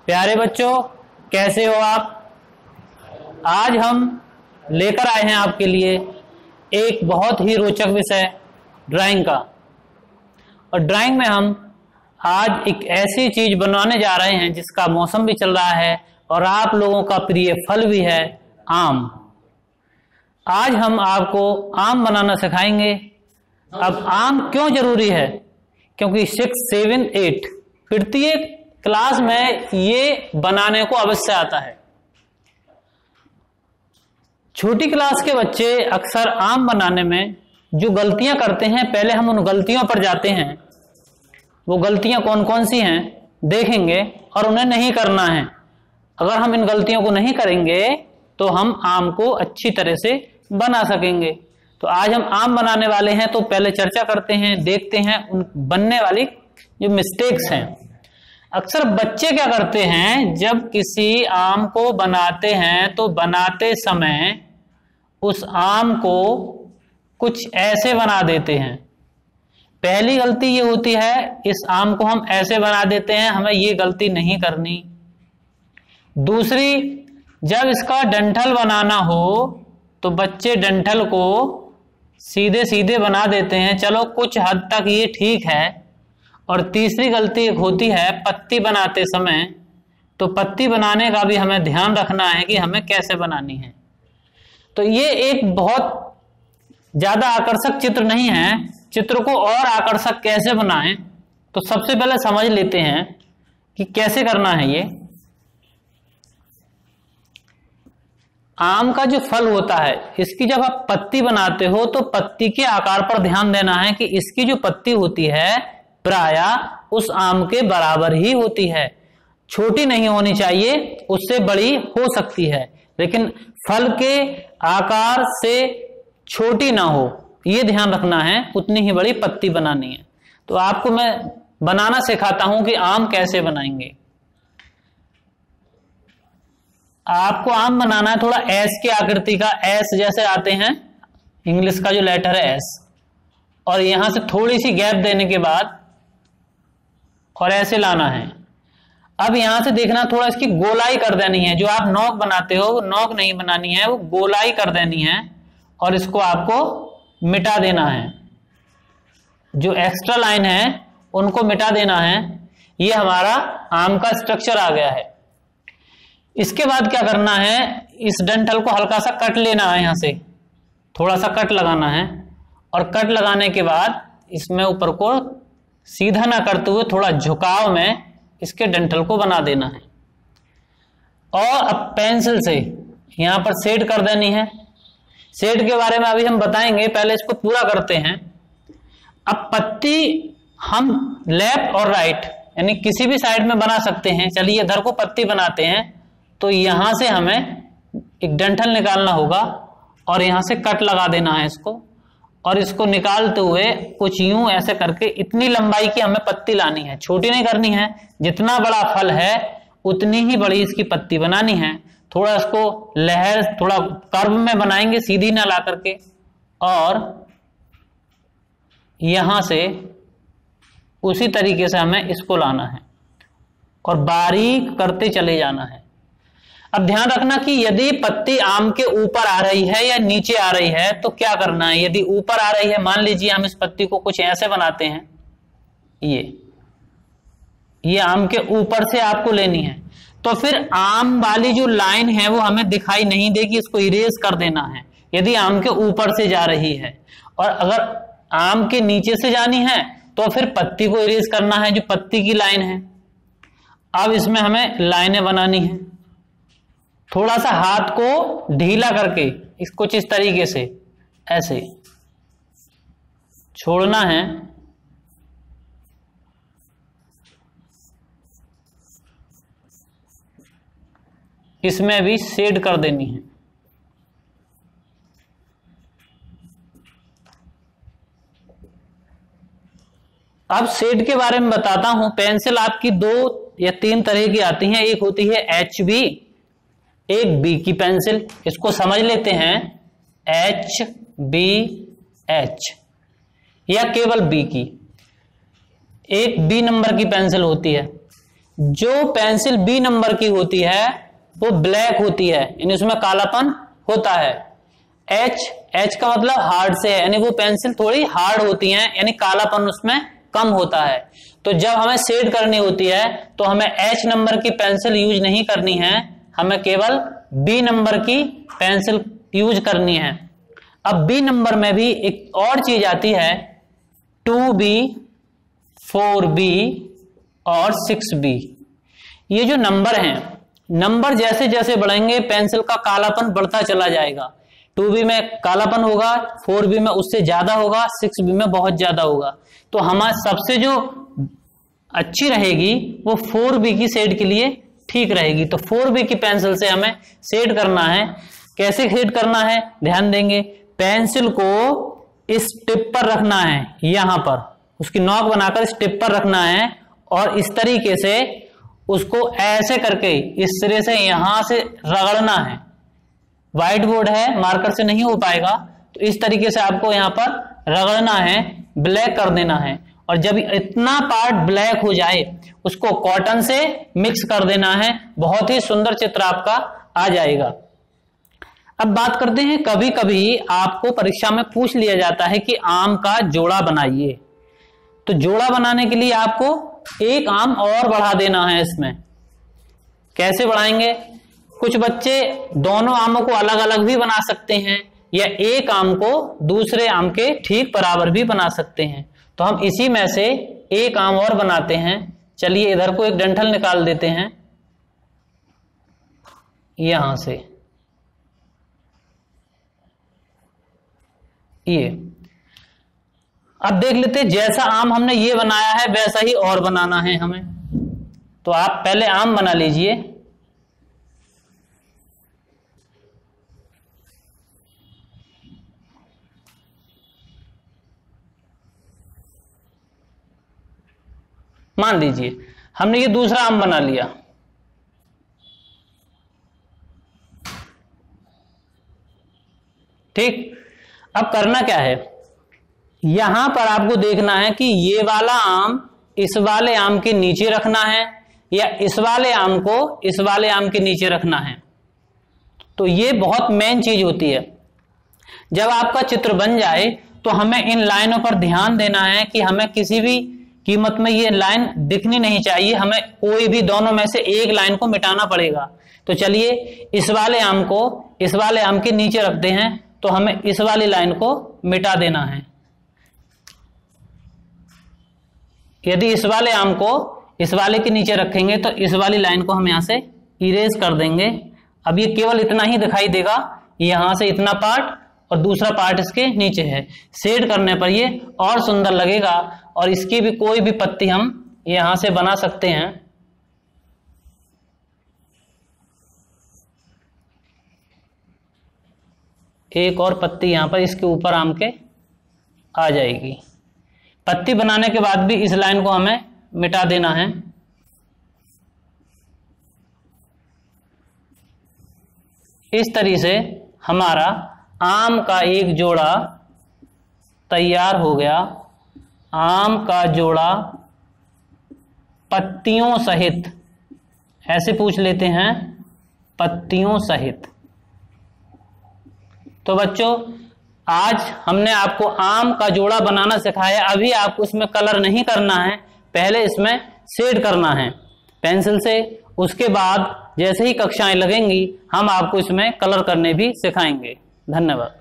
प्यारे बच्चों, कैसे हो आप। आज हम लेकर आए हैं आपके लिए एक बहुत ही रोचक विषय ड्राइंग का। और ड्राइंग में हम आज एक ऐसी चीज बनवाने जा रहे हैं जिसका मौसम भी चल रहा है और आप लोगों का प्रिय फल भी है, आम। आज हम आपको आम बनाना सिखाएंगे। अब आम क्यों जरूरी है? क्योंकि 6, 7, 8 प्रत्येक क्लास में ये बनाने को अवश्य आता है। छोटी क्लास के बच्चे अक्सर आम बनाने में जो गलतियां करते हैं, पहले हम उन गलतियों पर जाते हैं। वो गलतियां कौन कौन सी हैं देखेंगे और उन्हें नहीं करना है। अगर हम इन गलतियों को नहीं करेंगे तो हम आम को अच्छी तरह से बना सकेंगे। तो आज हम आम बनाने वाले हैं, तो पहले चर्चा करते हैं, देखते हैं उन बनने वाली जो मिस्टेक्स हैं। अक्सर बच्चे क्या करते हैं, जब किसी आम को बनाते हैं तो बनाते समय उस आम को कुछ ऐसे बना देते हैं। पहली गलती ये होती है, इस आम को हम ऐसे बना देते हैं, हमें ये गलती नहीं करनी। दूसरी, जब इसका डंठल बनाना हो तो बच्चे डंठल को सीधे सीधे बना देते हैं, चलो कुछ हद तक ये ठीक है। और तीसरी गलती एक होती है पत्ती बनाते समय, तो पत्ती बनाने का भी हमें ध्यान रखना है कि हमें कैसे बनानी है। तो ये एक बहुत ज्यादा आकर्षक चित्र नहीं है। चित्र को और आकर्षक कैसे बनाएं, तो सबसे पहले समझ लेते हैं कि कैसे करना है। ये आम का जो फल होता है, इसकी जब आप पत्ती बनाते हो तो पत्ती के आकार पर ध्यान देना है कि इसकी जो पत्ती होती है प्रायः उस आम के बराबर ही होती है। छोटी नहीं होनी चाहिए, उससे बड़ी हो सकती है, लेकिन फल के आकार से छोटी ना हो, यह ध्यान रखना है। उतनी ही बड़ी पत्ती बनानी है। तो आपको मैं बनाना सिखाता हूं कि आम कैसे बनाएंगे। आपको आम बनाना है थोड़ा एस की आकृति का, एस जैसे आते हैं, इंग्लिश का जो लेटर है एस, और यहां से थोड़ी सी गैप देने के बाद और ऐसे लाना है। अब यहां से देखना, थोड़ा इसकी गोलाई कर देनी है। जो आप नोक बनाते हो, नोक नहीं बनानी है, वो गोलाई कर देनी है और इसको आपको मिटा देना है। जो एक्स्ट्रा लाइन है उनको मिटा देना है। ये हमारा आम का स्ट्रक्चर आ गया है। इसके बाद क्या करना है, इस डंठल को हल्का सा कट लेना है, यहां से थोड़ा सा कट लगाना है। और कट लगाने के बाद इसमें ऊपर को सीधा ना करते हुए थोड़ा झुकाव में इसके डंठल को बना देना है। और अब पेंसिल से यहां पर शेड कर देनी है। शेड के बारे में अभी हम बताएंगे, पहले इसको पूरा करते हैं। अब पत्ती हम लेफ्ट और राइट यानी किसी भी साइड में बना सकते हैं। चलिए इधर को पत्ती बनाते हैं, तो यहां से हमें एक डंठल निकालना होगा और यहां से कट लगा देना है इसको। और इसको निकालते हुए कुछ यूं ऐसे करके इतनी लंबाई की हमें पत्ती लानी है, छोटी नहीं करनी है। जितना बड़ा फल है उतनी ही बड़ी इसकी पत्ती बनानी है। थोड़ा इसको लहर, थोड़ा कर्व में बनाएंगे, सीधी ना ला करके। और यहां से उसी तरीके से हमें इसको लाना है और बारीक करते चले जाना है। अब ध्यान रखना कि यदि पत्ती आम के ऊपर आ रही है या नीचे आ रही है तो क्या करना है। यदि ऊपर आ रही है, मान लीजिए हम इस पत्ती को कुछ ऐसे बनाते हैं, ये आम के ऊपर से आपको लेनी है, तो फिर आम वाली जो लाइन है वो हमें दिखाई नहीं देगी, इसको इरेज कर देना है यदि आम के ऊपर से जा रही है। और अगर आम के नीचे से जानी है तो फिर पत्ती को इरेज करना है, जो पत्ती की लाइन है। अब इसमें हमें लाइनें बनानी है। थोड़ा सा हाथ को ढीला करके कुछ इस तरीके से ऐसे छोड़ना है। इसमें भी शेड कर देनी है। अब शेड के बारे में बताता हूं। पेंसिल आपकी 2 या 3 तरह की आती हैं। एक होती है HB, एक बी की पेंसिल। इसको समझ लेते हैं, HBH, या केवल बी की। एक बी नंबर की पेंसिल होती है। जो पेंसिल बी नंबर की होती है वो ब्लैक होती है, यानी उसमें कालापन होता है। एच का मतलब हार्ड से है, यानी वो पेंसिल थोड़ी हार्ड होती हैं, यानी कालापन उसमें कम होता है। तो जब हमें शेड करनी होती है तो हमें एच नंबर की पेंसिल यूज नहीं करनी है, हमें केवल बी नंबर की पेंसिल यूज करनी है। अब बी नंबर में भी एक और चीज आती है, 2B, 4B और 6B। ये जो नंबर हैं, नंबर जैसे जैसे बढ़ेंगे पेंसिल का कालापन बढ़ता चला जाएगा। 2B में कालापन होगा, 4B में उससे ज्यादा होगा, 6B में बहुत ज्यादा होगा। तो हमारे सबसे जो अच्छी रहेगी वो 4B की शेड के लिए ठीक रहेगी। तो 4B की पेंसिल से हमें शेड करना है। कैसे शेड करना है, ध्यान देंगे। पेंसिल को इस टिप पर रखना है, यहां पर उसकी नोक बनाकर इस टिप पर रखना है और इस तरीके से उसको ऐसे करके इस सिरे से यहां से रगड़ना है। व्हाइट बोर्ड है, मार्कर से नहीं हो पाएगा, तो इस तरीके से आपको यहां पर रगड़ना है, ब्लैक कर देना है। और जब इतना पार्ट ब्लैक हो जाए उसको कॉटन से मिक्स कर देना है, बहुत ही सुंदर चित्र आपका आ जाएगा। अब बात करते हैं, कभी कभी आपको परीक्षा में पूछ लिया जाता है कि आम का जोड़ा बनाइए। तो जोड़ा बनाने के लिए आपको एक आम और बढ़ा देना है इसमें। कैसे बढ़ाएंगे? कुछ बच्चे दोनों आमों को अलग अलग भी बना सकते हैं या एक आम को दूसरे आम के ठीक बराबर भी बना सकते हैं। तो हम इसी में से एक आम और बनाते हैं। चलिए इधर को एक डंठल निकाल देते हैं यहां से, ये। अब देख लेते हैं, जैसा आम हमने ये बनाया है वैसा ही और बनाना है हमें। तो आप पहले आम बना लीजिए। मान लीजिए हमने ये दूसरा आम बना लिया। ठीक, अब करना क्या है, यहां पर आपको देखना है कि ये वाला आम इस वाले आम के नीचे रखना है या इस वाले आम को इस वाले आम के नीचे रखना है। तो ये बहुत मेन चीज होती है। जब आपका चित्र बन जाए तो हमें इन लाइनों पर ध्यान देना है कि हमें किसी भी कीमत में ये लाइन दिखनी नहीं चाहिए, हमें कोई भी दोनों में से एक लाइन को मिटाना पड़ेगा। तो चलिए इस वाले आम को इस वाले आम के नीचे रखते हैं, तो हमें इस वाली लाइन को मिटा देना है। यदि इस वाले आम को इस वाले के नीचे रखेंगे तो इस वाली लाइन को हम यहां से इरेज कर देंगे। अब ये केवल इतना ही दिखाई देगा, यहां से इतना पार्ट और दूसरा पार्ट इसके नीचे है। शेड करने पर ये और सुंदर लगेगा और इसकी भी कोई भी पत्ती हम यहां से बना सकते हैं। एक और पत्ती यहां पर इसके ऊपर आम के आ जाएगी। पत्ती बनाने के बाद भी इस लाइन को हमें मिटा देना है। इस तरीके से हमारा आम का एक जोड़ा तैयार हो गया। आम का जोड़ा पत्तियों सहित, ऐसे पूछ लेते हैं, पत्तियों सहित। तो बच्चों आज हमने आपको आम का जोड़ा बनाना सिखाया। अभी आपको इसमें कलर नहीं करना है, पहले इसमें शेड करना है पेंसिल से। उसके बाद जैसे ही कक्षाएं लगेंगी हम आपको इसमें कलर करने भी सिखाएंगे। धन्यवाद।